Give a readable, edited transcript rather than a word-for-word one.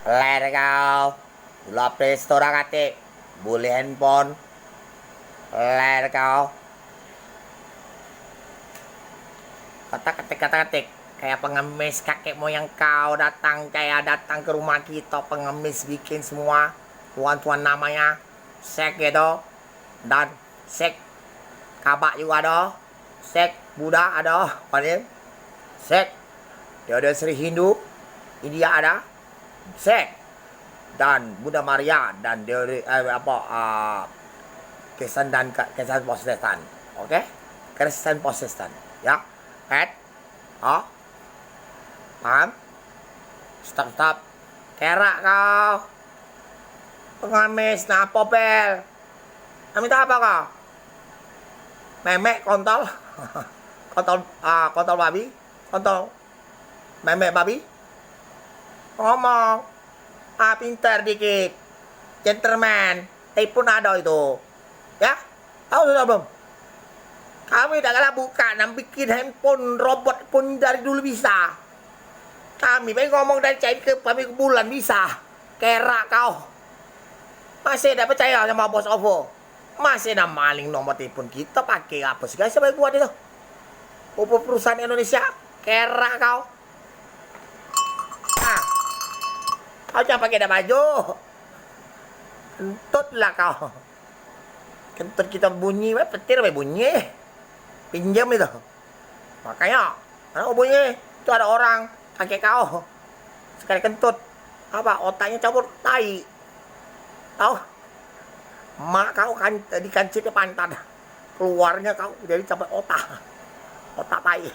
Ler kau. Gula Play Store kate. Boleh handphone. Ler kau. Kata-ketik. Kayak pengemis kakek moyang kau datang. Kayak datang ke rumah kita. Pengemis bikin semua. Tuan-tuan namanya. Sek gitu. Dan sek kabak juga ada. Sek Buddha ada. Paling. Sek. Dia ada Sri Hindu. India ada. Sek. Dan Buddha Maria. Dan dia Kristen dan Kristen Protestan. Oke? Kristen Protestan. Ya. Right? Oh. Paham? Stop. Kerak kau. Pengamis. Nah, popel. Minta apa kau? Memek kontol. Kontol babi. Kontol memek babi. Ngomong. Pintar dikit. Gentleman. Pun ada itu. Ya? Tahu sudah belum? Kami tidak kalah buka dan bikin handphone robot pun dari dulu bisa. Kami pengen ngomong dari cair ke bulan bisa. Kerak kau. Masih tidak percaya sama bos OVO? Masih ada maling nomor telepon kita pakai apa sih guys? Siapa yang buat itu? OVO perusahaan Indonesia. Kerak kau. Nah, kau jangan pakai ada baju. Kentut lah kau. Kentut kita bunyi, petir bunyi. Pinjam itu. Makanya, karena bunyi itu ada orang kakek kau. Sekali kentut, apa otaknya cabut tai. Tahu? Mak kau kan dikancitnya pantat. Keluarnya kau jadi sampai otak. Otak tai.